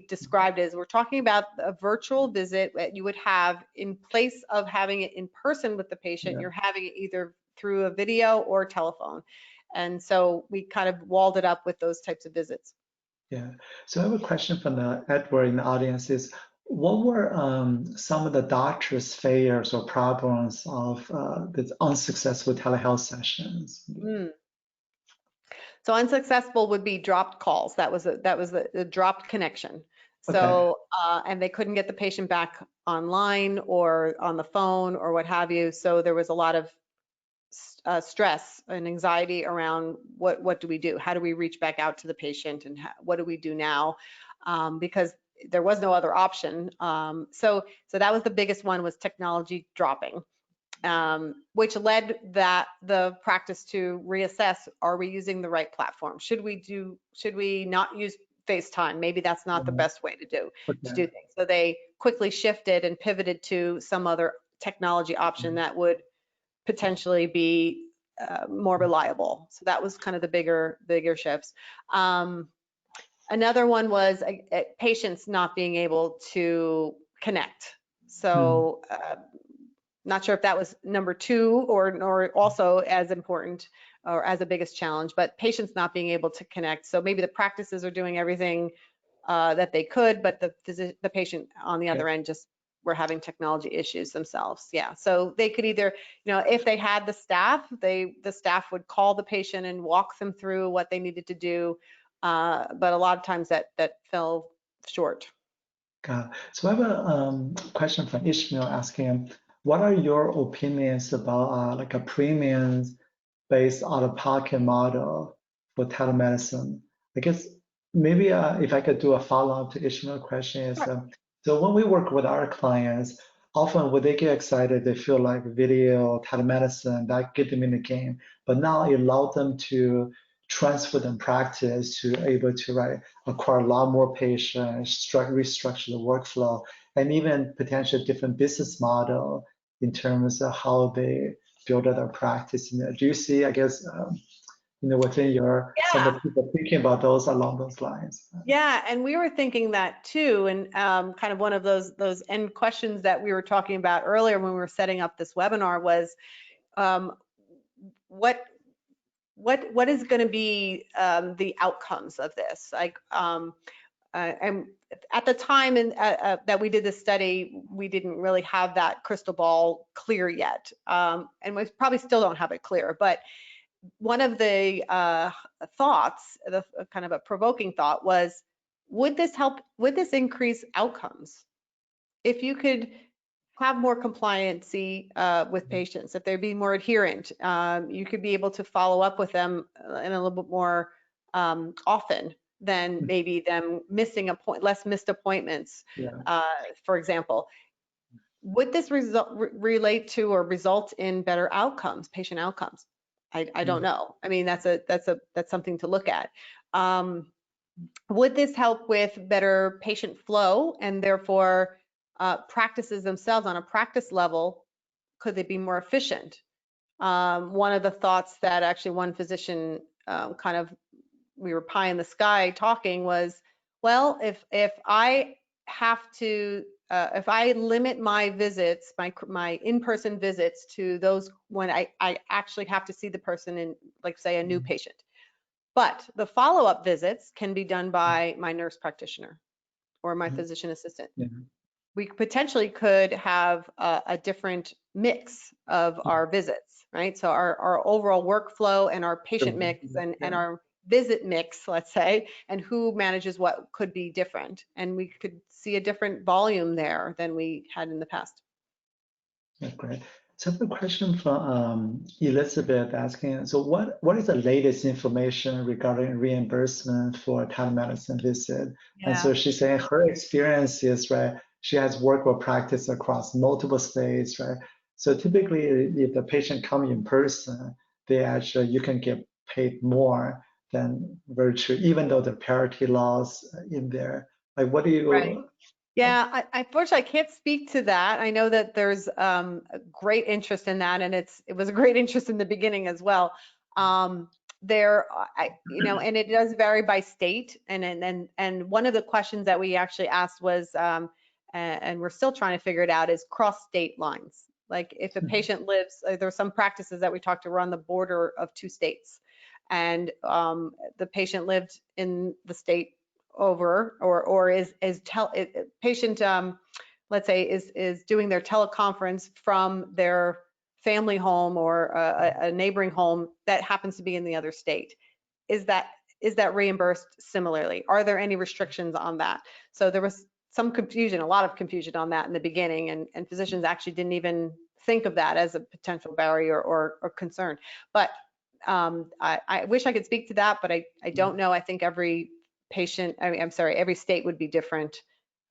described it. As we're talking about a virtual visit that you would have in place of having it in person with the patient. You're having it either through a video or telephone. And so we kind of walled it up with those types of visits. Yeah. So I have a question from Edward in the audience is, what were some of the doctors' failures or problems of the unsuccessful telehealth sessions? So unsuccessful would be dropped calls. That was the dropped connection. Okay. So and they couldn't get the patient back online or on the phone or what have you. So there was a lot of stress and anxiety around what do we do? How do we reach back out to the patient, and what do we do now? Because there was no other option. So that was the biggest one, was technology dropping. Which led the practice to reassess, are we using the right platform? Should we not use FaceTime? Maybe that's not the best way to do things. So they quickly shifted and pivoted to some other technology option that would potentially be more reliable. So that was kind of the bigger shifts. Another one was patients not being able to connect. So not sure if that was number two or also as important or as the biggest challenge, but patients not being able to connect. So maybe the practices are doing everything that they could, but the patient on the other end just were having technology issues themselves. Yeah, so they could either, if they had the staff, the staff would call the patient and walk them through what they needed to do, but a lot of times that fell short. Got it. So I have a question from Ishmael asking, what are your opinions about like a premium-based out-of-pocket model for telemedicine? I guess maybe if I could do a follow-up to Ishmael's question is, so when we work with our clients, often when they get excited, they feel like video, telemedicine, that get them in the game. But now it allows them to transfer them practice to able to acquire a lot more patients, restructure the workflow, and even potentially different business model in terms of how they build their practice. Do you see, I guess, within some of the people thinking about those along those lines? Yeah, and we were thinking that too, and kind of one of those end questions that we were talking about earlier when we were setting up this webinar was, what is going to be the outcomes of this? Like, and at the time that we did this study, we didn't really have that crystal ball clear yet, and we probably still don't have it clear, but one of the thoughts, kind of a provoking thought, was, would this increase outcomes? If you could have more compliancy with patients, if they'd be more adherent, you could be able to follow up with them in a little bit more often than maybe them missing less missed appointments, for example. Would this relate to or result in better outcomes, patient outcomes? I don't know. I mean, that's something to look at. would this help with better patient flow and therefore practices themselves on a practice level? Could they be more efficient? One of the thoughts that actually one physician we were pie in the sky talking was, well, if I have to, if I limit my visits, my in-person visits to those when I actually have to see the person in, like say, a new patient, but the follow-up visits can be done by my nurse practitioner or my physician assistant. We potentially could have a different mix of our visits, right? So our overall workflow and our patient mix and our visit mix, let's say, and who manages what could be different. And we could see a different volume there than we had in the past. That's great. So I have a question from Elizabeth asking, so what is the latest information regarding reimbursement for telemedicine visit? Yeah. And so she's saying her experience is, right, she has worked or practiced across multiple states, right? So typically if the patient come in person, you can get paid more than virtual, even though the parity laws in there. Like what do you, right. Yeah, unfortunately, I can't speak to that. I know that there's a great interest in that, and it was a great interest in the beginning as well. And it does vary by state. And one of the questions that we actually asked was, and we're still trying to figure it out, is cross state lines. Like if a patient lives, there are some practices that we talked to were on the border of 2 states, and the patient lived in the state over or patient let's say is doing their teleconference from their family home or a neighboring home that happens to be in the other state. Is that reimbursed similarly? Are there any restrictions on that? So there was some confusion, a lot of confusion on that in the beginning, and physicians actually didn't even think of that as a potential barrier or concern. But I wish I could speak to that, but I don't know. I think every every state would be different.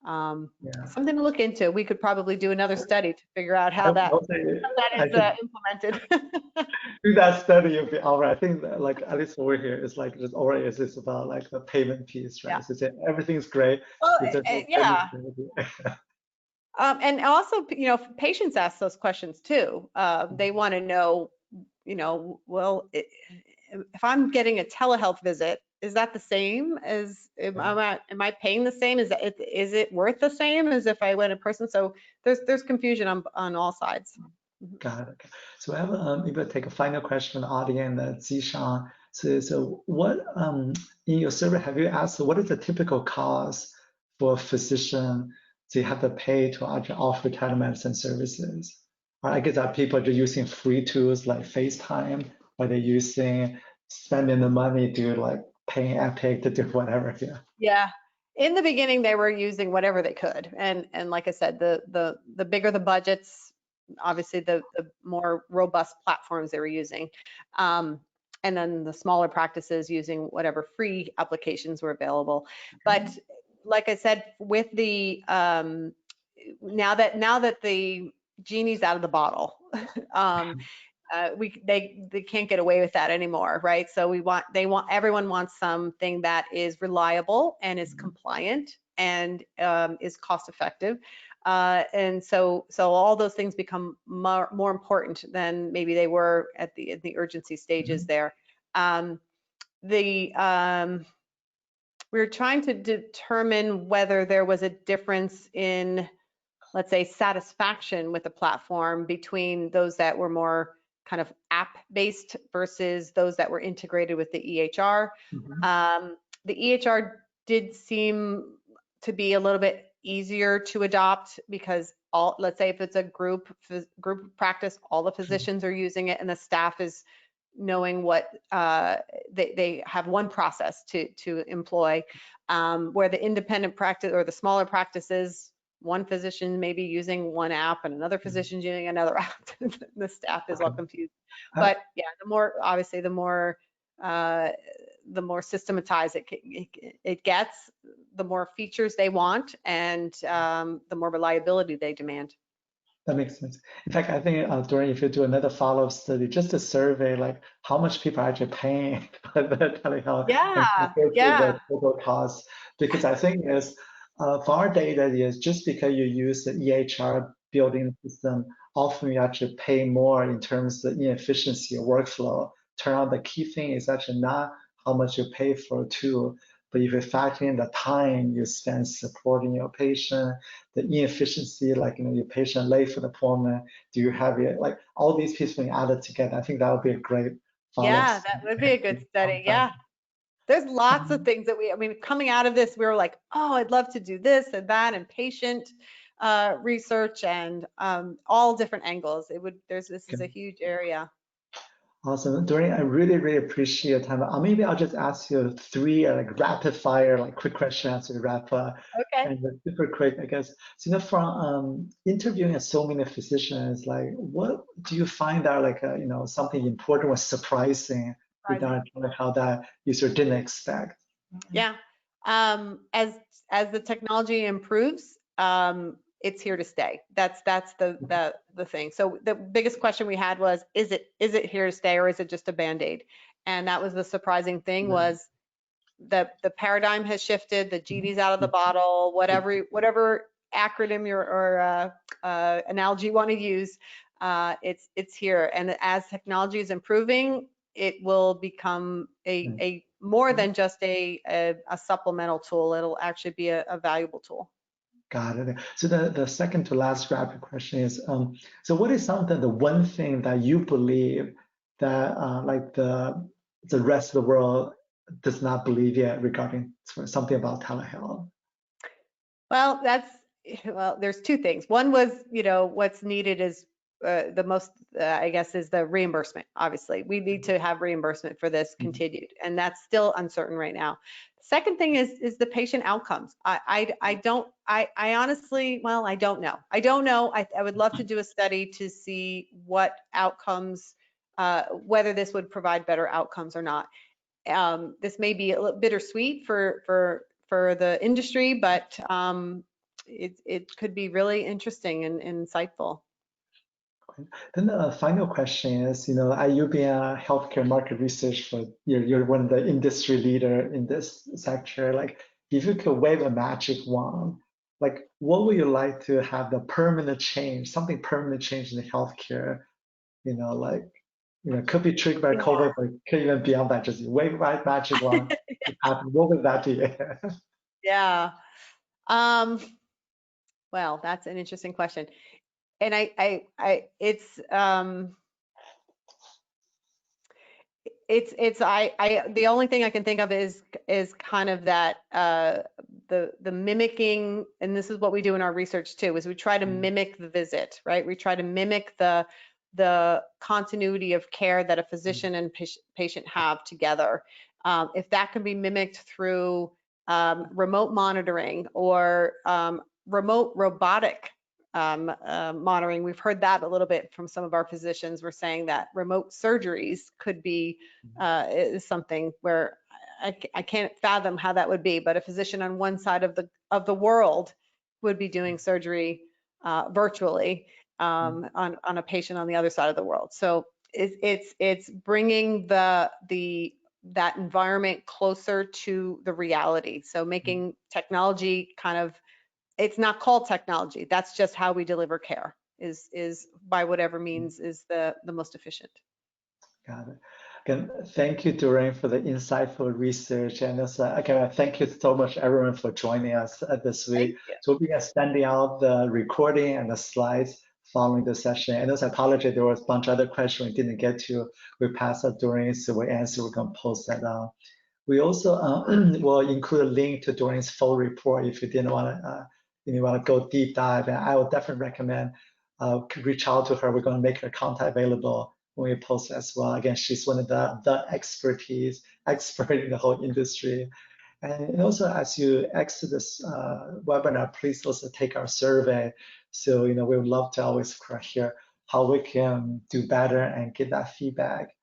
Something to look into. We could probably do another study to figure out how that is implemented. Do that study of the hour. I think that, like at least over here, it's like just always it's about like the payment piece, right? So everything's great. Well, yeah. And also, patients ask those questions too. They want to know, well, if I'm getting a telehealth visit, is that the same as, am I paying the same? Is it worth the same as if I went in person? So there's confusion on all sides. Got it. Okay. So I have maybe take a final question from the audience, Zishan. So what in your survey have you asked what is the typical cost for a physician to have to pay to offer telemedicine services? Or I guess that people are using free tools like FaceTime, or they're spending the money to like paying Epic to do whatever. Yeah. In the beginning, they were using whatever they could, and like I said, the bigger the budgets, obviously the more robust platforms they were using, and then the smaller practices using whatever free applications were available. But like I said, with the now that the genie's out of the bottle, they can't get away with that anymore, right? So everyone wants something that is reliable and is compliant and is cost effective. And so all those things become more important than maybe they were at the urgency stages there. We were trying to determine whether there was a difference in, let's say, satisfaction with the platform between those that were more kind of app-based versus those that were integrated with the EHR. The EHR did seem to be a little bit easier to adopt because let's say if it's a group practice, all the physicians are using it and the staff is knowing what they have one process to employ, where the independent practice or the smaller practices, one physician may be using one app and another physician's using another app. The staff is all confused. But yeah, the more systematized it gets, the more features they want, and the more reliability they demand. That makes sense. In fact, I think, Doreen, if you do another follow-up study, just a survey, like how much people are actually paying for the telehealth and Yeah, compared to yeah, the total cost, because I think is for our data is just because you use the EHR building system, often you actually pay more in terms of inefficiency of workflow. Turn out the key thing is actually not how much you pay for a tool, but if you factor in the time you spend supporting your patient, the inefficiency, like your patient late for the appointment, do you have it, like all these pieces being added together, I think that would be a great follow-up. yeah, that would be a good study. Yeah. There's lots of things that I mean, coming out of this, we were like, oh, I'd love to do this and that and patient research and all different angles. This is a huge area. Awesome, Doreen, I really, really appreciate your time. Maybe I'll just ask you three like rapid fire, like quick questions to wrap up. Okay. And super quick, I guess. So, from interviewing so many physicians, like what do you find out like, something important or surprising regarding how that user didn't expect? Yeah. As the technology improves, it's here to stay. That's the thing. So the biggest question we had was, is it here to stay or is it just a Band-Aid? And that was the surprising thing was the paradigm has shifted, the genie's out of the bottle, whatever acronym or analogy you want to use, it's here. And as technology is improving, it will become a more than just a supplemental tool. It'll actually be a valuable tool. Got it. So the second to last rapid question is, so what is something, the one thing that you believe that like the rest of the world does not believe yet regarding something about telehealth? Well, there's two things. One was, what's needed is the most, I guess, is the reimbursement. Obviously, we need to have reimbursement for this continued, and that's still uncertain right now. Second thing is the patient outcomes. I honestly, well, I don't know. I don't know. I would love to do a study to see what outcomes, whether this would provide better outcomes or not. This may be a little bittersweet for the industry, but it could be really interesting and insightful. Then the final question is, you being a healthcare market research for you're one of the industry leader in this sector. Like, if you could wave a magic wand, like what would you like to have the permanent change, something permanent change in the healthcare? Like, could be triggered by COVID, but could even beyond that, just wave right magic wand. What would that be? Yeah. Well, that's an interesting question. And the only thing I can think of is kind of that the mimicking, and this is what we do in our research too, is we try to mimic the visit, right? We try to mimic the continuity of care that a physician and patient have together. If that can be mimicked through remote monitoring or remote robotic monitoring. We've heard that a little bit from some of our physicians. We're saying that remote surgeries could be is something where I can't fathom how that would be, but a physician on one side of the world would be doing surgery virtually on a patient on the other side of the world. So it's bringing that environment closer to the reality. So making technology kind of, it's not called technology. That's just how we deliver care is by whatever means is the most efficient. Got it. Again, thank you, Doreen, for the insightful research. And also, again, thank you so much, everyone, for joining us this week. So we'll be sending out the recording and the slides following the session. And also, I apologize, there was a bunch of other questions we didn't get to. We passed out Doreen, so we answer, we're going to post that out. We also will include a link to Doreen's full report if you didn't want to, go deep dive. And I would definitely recommend reach out to her. We're going to make her contact available when we post as well. Again, she's one of the expert in the whole industry. And also, as you exit this webinar, please also take our survey. So, we would love to always hear how we can do better and get that feedback.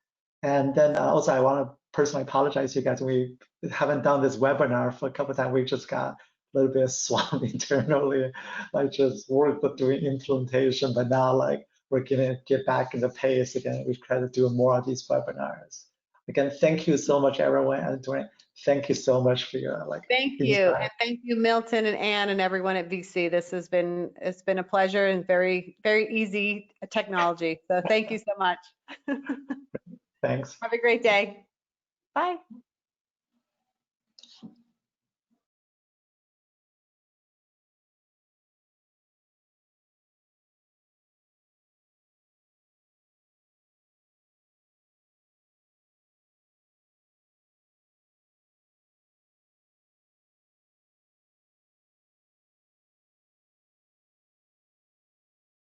And then also, I want to personally apologize to you guys. We haven't done this webinar for a couple of times. We just got little bit swamped internally, like just work with doing implementation, but now like we're gonna get back in the pace again. We try to do more of these webinars. Again, thank you so much, everyone, and Doreen, thank you so much for your Thank you, insight. and thank you, Milton and Anne and everyone at VSee. It's been a pleasure and very, very easy technology. So thank you so much. Thanks. Have a great day. Bye.